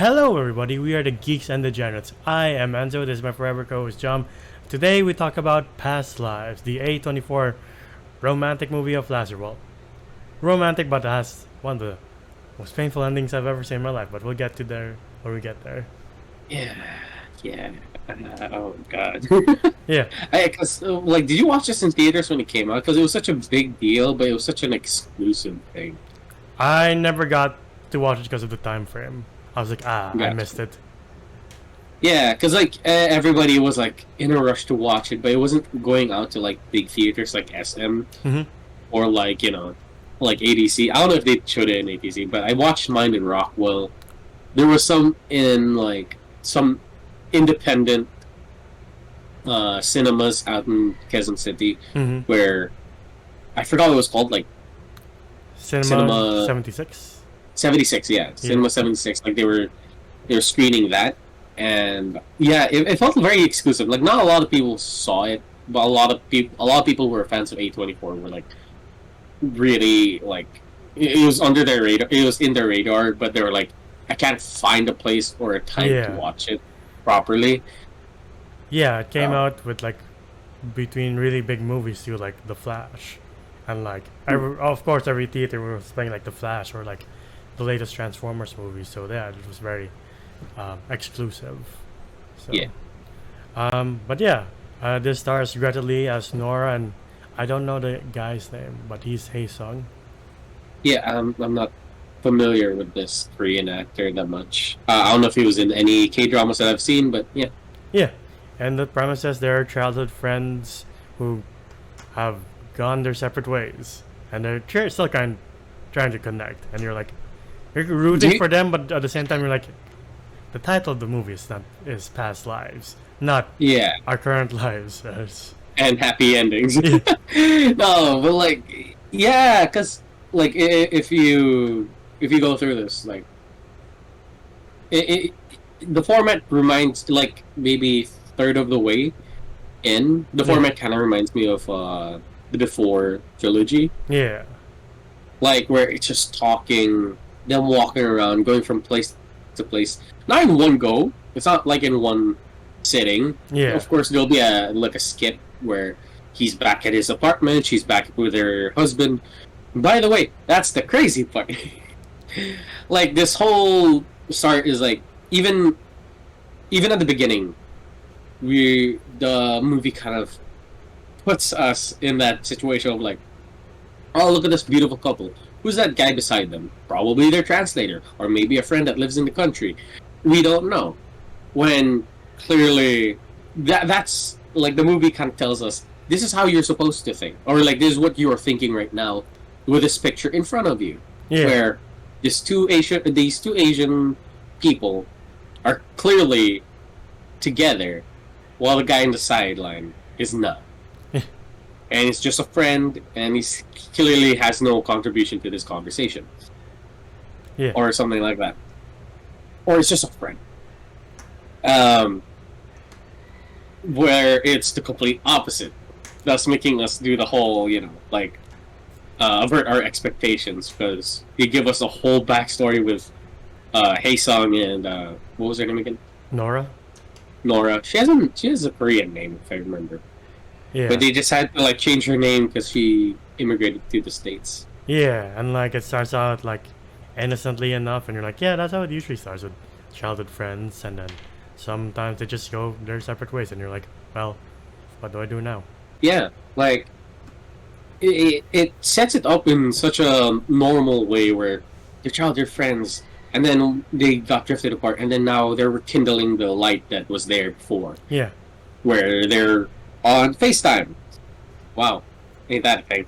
Hello, everybody. We are the Geeks and Degenerates. I am Enzo. This is my forever co-host, John. Today, we talk about Past Lives, the A24 romantic movie of last year. Well, romantic, but it has one of the most painful endings I've ever seen in my life. But we'll get to there when we get there. Yeah, yeah. Oh God. Yeah. Did you watch this in theaters when it came out? Because it was such a big deal, but it was such an exclusive thing. I never got to watch it because of the time frame. I was like, I missed it. Yeah, because everybody was like in a rush to watch it, but it wasn't going out to like big theaters like SM or like ADC. I don't know if they showed it in ADC, but I watched mine in Rockwell. There was some in like some independent cinemas out in Quezon City where I forgot what it was called, like Cinema 76. 76, yeah. Cinema 76. Like they were screening that, and yeah, it felt very exclusive. Like not a lot of people saw it, but a lot of people who were fans of A24 were like really like it was under their radar. It was in their radar, but they were like, I can't find a place or a time to watch it properly. Yeah, it came out with like between really big movies too, like The Flash, and like of course every theater was playing like The Flash or like the latest Transformers movie. So yeah, it was very exclusive. So, yeah. But yeah, this stars Greta Lee as Nora, and I don't know the guy's name, but he's Hae-sung. Yeah, I'm not familiar with this Korean actor that much. I don't know if he was in any K-dramas that I've seen, but yeah. Yeah, and the premise is they're childhood friends who have gone their separate ways, and they're still trying to connect. And you're like, you're rooting for them, but at the same time, you're like, the title of the movie is Past Lives, not our current lives. And happy endings. No, but like, yeah, because like if you go through this, like, the format reminds, like, maybe third of the way in. The format kind of reminds me of the Before trilogy. Yeah. Like, where it's just talking, them walking around, going from place to place. Not in one go. It's not like in one sitting. Yeah. Of course, there'll be a skit where he's back at his apartment, she's back with her husband. By the way, that's the crazy part. Like, this whole start is like, even at the beginning, the movie kind of puts us in that situation of like, oh, look at this beautiful couple. Who's that guy beside them? Probably their translator, or maybe a friend that lives in the country. We don't know. When clearly, that's like the movie kind of tells us this is how you're supposed to think, or like this is what you are thinking right now with this picture in front of you, where these two Asian people are clearly together, while the guy in the sideline is not. And it's just a friend, and he clearly has no contribution to this conversation. Yeah. Or something like that. Or it's just a friend. Where it's the complete opposite. Thus making us do the whole, avert our expectations, because they give us a whole backstory with Hae-sung and, what was her name again? Nora. She has a Korean name, if I remember. Yeah. But they just had to like change her name because she immigrated to the States. Yeah, and like it starts out like innocently enough, and you're like, yeah, that's how it usually starts, with childhood friends, and then sometimes they just go their separate ways, and you're like, well, what do I do now? Yeah, like it sets it up in such a normal way where they're childhood friends, and then they got drifted apart, and then now they're rekindling the light that was there before. Yeah. Where they're on FaceTime. Wow. Ain't that a thing?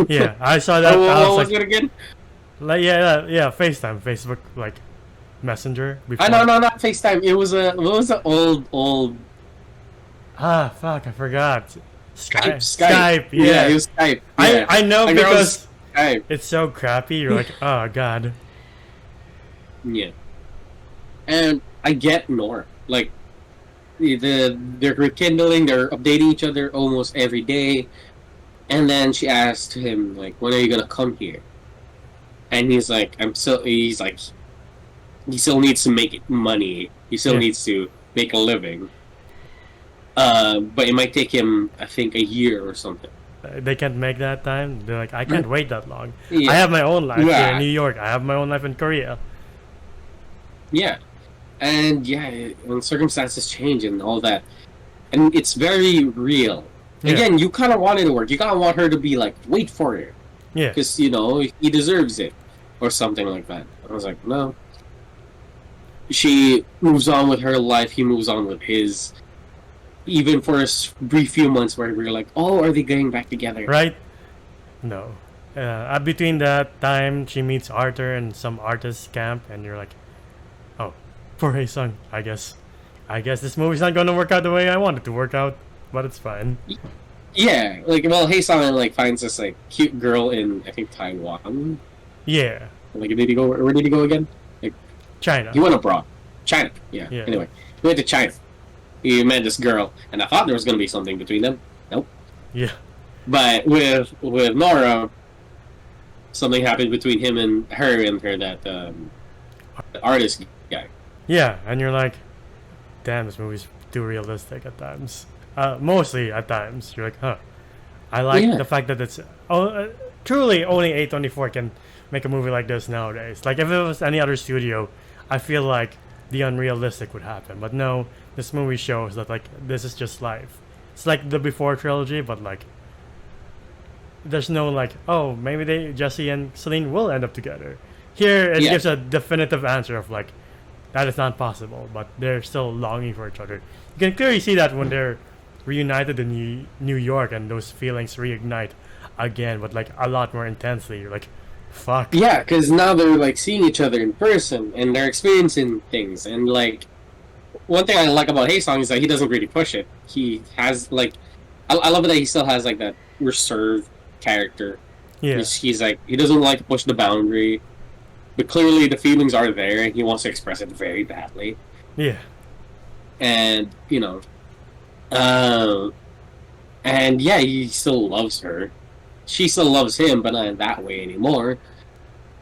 Yeah, I saw that. What was it again? Like, yeah, FaceTime, Facebook, like, Messenger. Before. No, not FaceTime. It was what was the old... Ah, fuck, I forgot. Skype. Yeah, it was Skype. Yeah. I know, like, because Skype. It's so crappy. You're like, oh, God. Yeah. And I get Nora. Like, they're rekindling, they're updating each other almost every day, and then she asked him like, when are you gonna come here? And he's like, he still needs to make money. He still Yeah. needs to make a living. But it might take him, I think, a year or something. They can't make that time. They're like, I can't wait that long. Yeah. I have my own life here Yeah. in New York. I have my own life in Korea. Yeah, and yeah, when circumstances change and all that, and it's very real. Yeah. Again, you kind of want it to work. You kind of want her to be like, wait for it, Yeah. because you know he deserves it, or something like that. I was like, no. She moves on with her life. He moves on with his. Even for a brief few months where we were like, oh, are they getting back together? Right? No. Between that time, she meets Arthur in some artist camp, and you're like, oh, poor Hae-sung. I guess this movie's not gonna work out the way I want it to work out, but it's fine. Yeah, like, well, Hae-sung like finds this like cute girl in, I think, Taiwan. Yeah. Like, did he go? Where did he go again? China. He went abroad. China. Yeah. Yeah. Anyway, he went to China. He met this girl, and I thought there was going to be something between them. Nope. Yeah. But with Nora, something happened between him and her that the artist guy. Yeah, and you're like, damn, this movie's too realistic at times. Mostly at times. You're like, huh. I like Yeah. the fact that it's truly only A24 can make a movie like this nowadays. Like, if it was any other studio, I feel like the unrealistic would happen. But no, this movie shows that, like, this is just life. It's like the Before trilogy, but, like, there's no, like, oh, maybe Jesse and Celine will end up together. Here, it Yeah. gives a definitive answer of, like, that is not possible, but they're still longing for each other. You can clearly see that when they're reunited in New York and those feelings reignite again, but, like, a lot more intensely. You're like, fuck. Yeah, because now they're like seeing each other in person, and they're experiencing things. And like, one thing I like about Hae-sung is that he doesn't really push it. He has like, I love it that he still has like that reserved character. Yeah. He's like, he doesn't like to push the boundary, but clearly the feelings are there, and he wants to express it very badly. Yeah. And you know, and yeah, he still loves her. She still loves him, but not in that way anymore.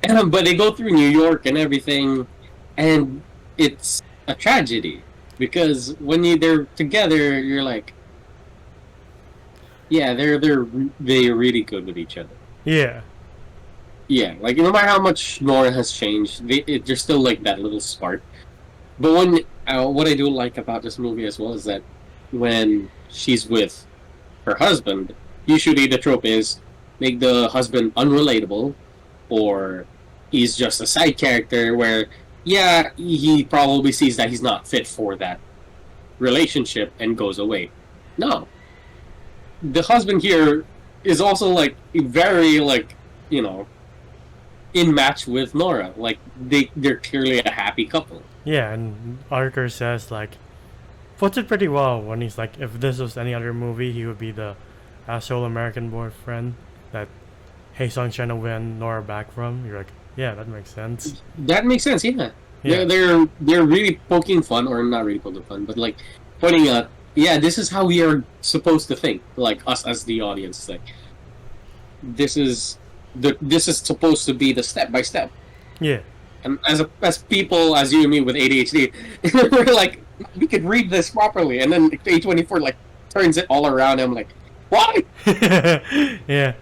But they go through New York and everything, and it's a tragedy because when they're together, you're like, yeah, they're really good with each other. Yeah. Yeah, like no matter how much Nora has changed, there's still like that little spark. But when what I do like about this movie as well is that when she's with her husband, usually the trope is make the husband unrelatable, or he's just a side character where, yeah, he probably sees that he's not fit for that relationship and goes away. No. The husband here is also, like, very, like, you know, in match with Nora. Like, they're clearly a happy couple. Yeah, and Arthur says, like, puts it pretty well when he's like, if this was any other movie, he would be the asshole American boyfriend that Hae-sung's trying to win Nora back from. You're like, yeah, that makes sense. That makes sense, yeah. Yeah. They're really poking fun, or not really poking fun, but like pointing out, yeah, this is how we are supposed to think, like us as the audience. Like, this is supposed to be the step by step. Yeah. And as people, as you and me with ADHD, we're like, we could read this properly, and then A24 like turns it all around. And I'm like, why? Yeah.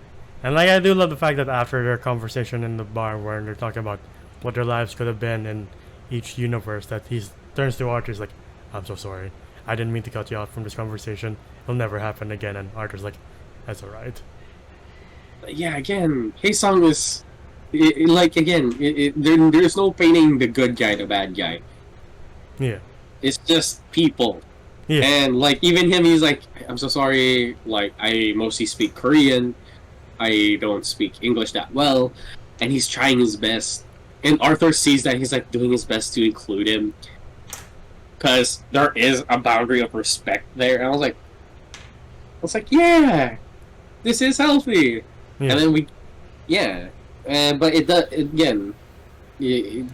And like, I do love the fact that after their conversation in the bar where they're talking about what their lives could have been in each universe, that he turns to Arthur's like, I'm so sorry. I didn't mean to cut you off from this conversation. It'll never happen again. And Arthur's like, that's alright. Yeah, again, Hae-sung is like, again, there's no painting the good guy the bad guy. Yeah. It's just people. Yeah. And like, even him, he's like, I'm so sorry, like, I mostly speak Korean, I don't speak English that well, and he's trying his best. And Arthur sees that, he's like doing his best to include him, because there is a boundary of respect there. And I was like, yeah, this is healthy. Yeah. And then but it does, again, it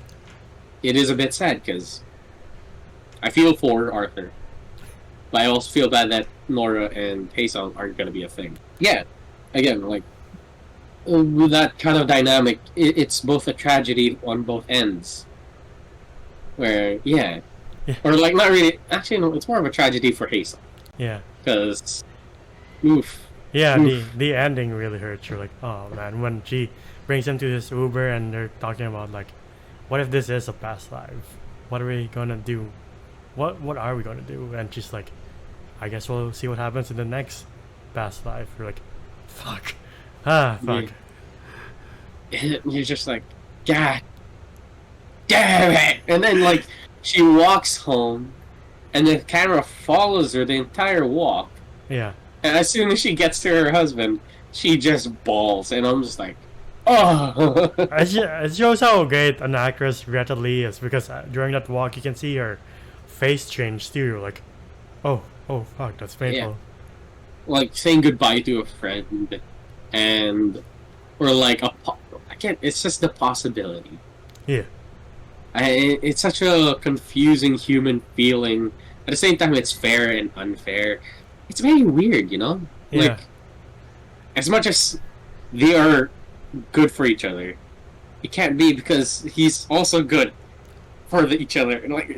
is a bit sad because I feel for Arthur, but I also feel bad that Nora and Hae-sung aren't going to be a thing. Yeah, again, like, with that kind of dynamic, it's both a tragedy on both ends. Where yeah, Yeah. or like not really. Actually, no, it's more of a tragedy for Hazel Yeah. because oof, Yeah, oof. the ending really hurts. You're like, oh man, when she brings him to this Uber and they're talking about like, what if this is a past life? What are we gonna do? What are we gonna do? And she's like, I guess we'll see what happens in the next past life. You're like, fuck, fuck. And you're just like, God damn it! And then like she walks home, and the camera follows her the entire walk. Yeah. And as soon as she gets to her husband, she just bawls, and I'm just like, oh. It shows how great an actress Greta Lee is because during that walk you can see her face change too. You're like, oh fuck, that's painful. Like saying goodbye to a friend, and or like again, it's just the possibility. Yeah. It's such a confusing human feeling. At the same time, it's fair and unfair. It's very weird, you know. Yeah. Like, as much as they are good for each other, it can't be because he's also good for each other. And like,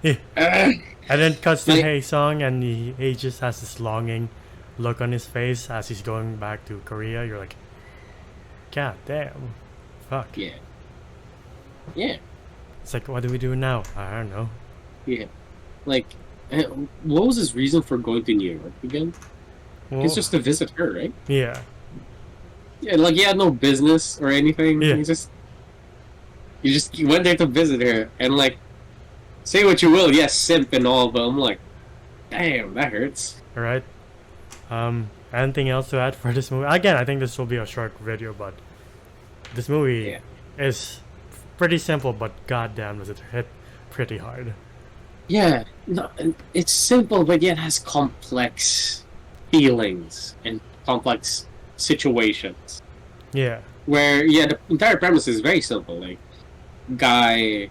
Yeah. And then cuts to like, Hey Song, and he just has this longing look on his face as he's going back to Korea. You're like, God damn, fuck. yeah, yeah, It's like, what do we do now? I don't know. yeah. Like, what was his reason for going to New York again? Well, It's just to visit her, right? yeah, Yeah, like he had no business or anything. Yeah. He went there to visit her, and like, say what you will, yes, simp and all, but I'm like, damn, that hurts. all right. Anything else to add for this movie? Again, I think this will be a short video, but this movie Yeah. is pretty simple, but goddamn, does it hit pretty hard. Yeah, no, it's simple, but yet has complex feelings and complex situations. Yeah, Where, yeah, the entire premise is very simple. Like, guy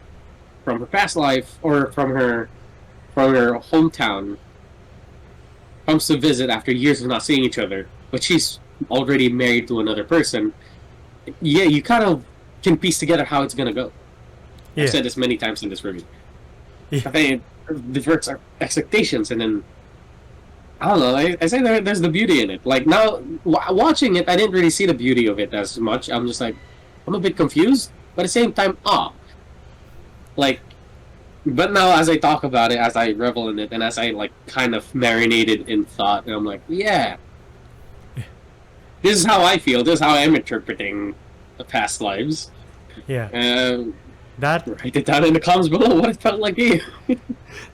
from her past life or from her hometown comes to visit after years of not seeing each other, but she's already married to another person. Yeah, you kind of can piece together how it's gonna go. yeah, I've said this many times in this review. Yeah. I think it diverts our expectations, and then I don't know. I say there's the beauty in it. Like now, watching it, I didn't really see the beauty of it as much. I'm just like, I'm a bit confused, but at the same time, like. But now, as I talk about it, as I revel in it, and as I like kind of marinated in thought, and I'm like, yeah, this is how I feel. This is how I'm interpreting the past lives. yeah. That Write it down in the comments below what it felt like to you.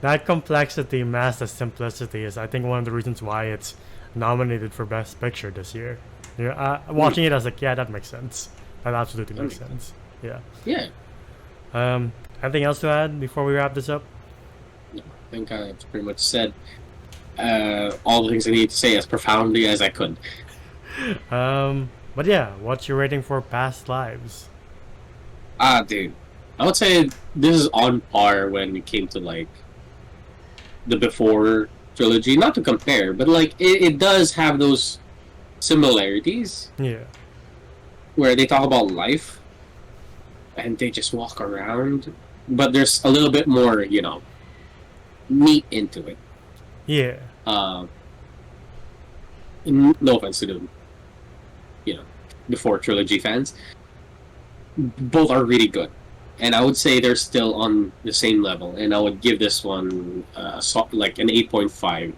that complexity masked the simplicity is, I think, one of the reasons why it's nominated for Best Picture this year. Watching it, I was like, yeah, that makes sense. That absolutely makes sense. Yeah. Yeah. Anything else to add before we wrap this up? I think I've pretty much said all the things I need to say as profoundly as I could. But yeah, what's your rating for Past Lives? Dude. I would say this is on par when it came to, like, the Before trilogy. Not to compare, but, like, it does have those similarities Yeah. where they talk about life and they just walk around. But there's a little bit more, you know, meat into it. Yeah. No offense to the, you know, Before trilogy fans. Both are really good. And I would say they're still on the same level. And I would give this one like an 8.5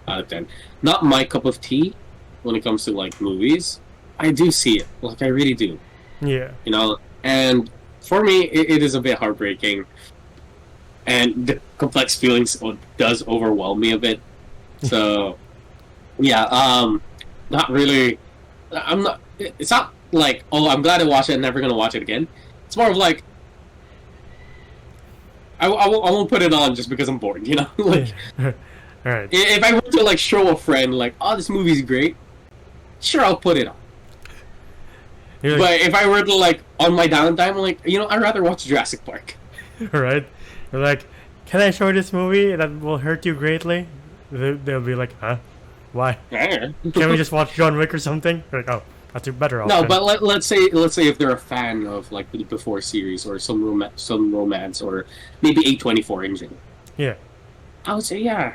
out of 10. Not my cup of tea when it comes to like movies. I do see it. Like I really do. Yeah. You know? And for me, it is a bit heartbreaking. And the complex feelings does overwhelm me a bit. So, yeah, not really. I'm not. It's not like, oh, I'm glad I watched it and never gonna watch it again. It's more of like, I won't put it on just because I'm bored, you know? Like, Alright. if I were to like show a friend like, oh, this movie's great, sure, I'll put it on. But if I were to like on my downtime, I'm like, you know, I'd rather watch Jurassic Park. Right? You're like, can I show this movie that will hurt you greatly? They'll be like, huh? Why? Can we just watch John Wick or something? You're like, oh, That's a better No, option. but let's say if they're a fan of like the before series or some romance or maybe A24 in general, Yeah. I would say yeah,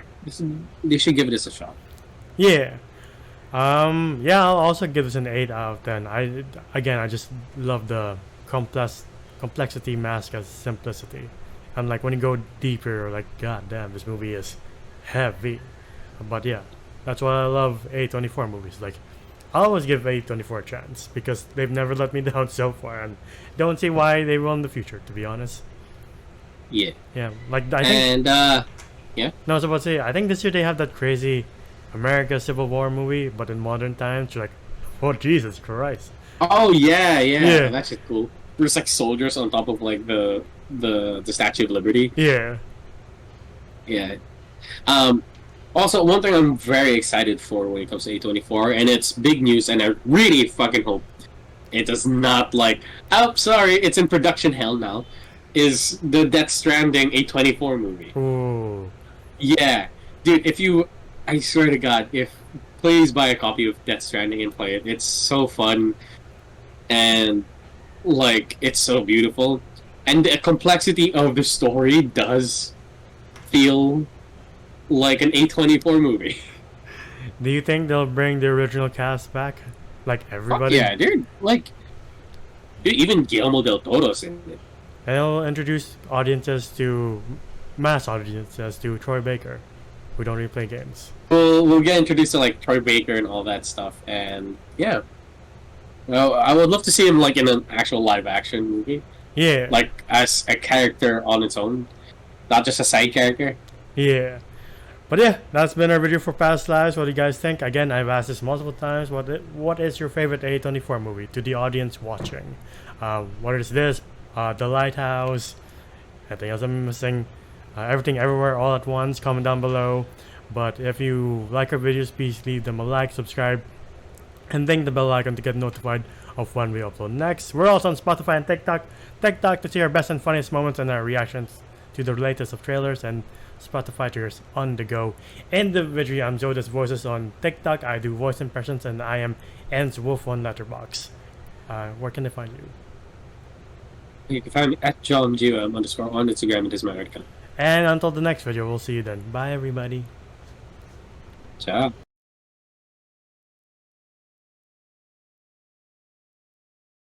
they should give this a shot. Yeah. Yeah, I'll also give this an 8 out of 10. I just love the complexity mask as simplicity. And like when you go deeper, you're like, god damn, this movie is heavy. But yeah, that's why I love A24 movies. Like, I always give A24 a chance because they've never let me down so far, and don't see why they will in the future. To be honest, Yeah, yeah. Like I think and yeah, no, I was about to say I think this year they have that crazy America Civil War movie, but in modern times. You're like, oh Jesus Christ. oh yeah, Yeah. that's just cool. There's like soldiers on top of like the Statue of Liberty. Yeah. Yeah. Um, Also, one thing I'm very excited for when it comes to A24, and it's big news, and I really fucking hope it does not like. Oh, sorry, it's in production hell now. Is the Death Stranding A24 movie? Ooh. Yeah, dude. If you, I swear to God, if please buy a copy of Death Stranding and play it. It's so fun, and like it's so beautiful, and the complexity of the story does feel like an A24 movie. Do you think they'll bring the original cast back? Like Fuck everybody? yeah, dude. Like, dude, even Guillermo del Toro's in it. And they'll introduce mass audiences to Troy Baker, who don't really play games. We'll get introduced to like Troy Baker and all that stuff, and yeah. Well, I would love to see him like in an actual live action movie, Yeah. like as a character on its own, not just a side character. Yeah. But yeah, that's been our video for Past Lives. What do you guys think? Again, I've asked this multiple times. What is your favorite A24 movie to the audience watching? What is this? The Lighthouse. Anything else I'm missing? Everything Everywhere All at Once. Comment down below. But if you like our videos, please leave them a like, subscribe, and ding the bell icon to get notified of when we upload next. We're also on Spotify and TikTok. TikTok to see our best and funniest moments and our reactions to the latest of trailers, and Spotify to yours on the go. Individually, I'm Zoda's Voices on TikTok. I do voice impressions, and I am Ens Wolf on Letterboxd. Where can they find you? You can find me at JohnGM _ on Instagram. It is my account. And until the next video, we'll see you then. Bye, everybody. Ciao.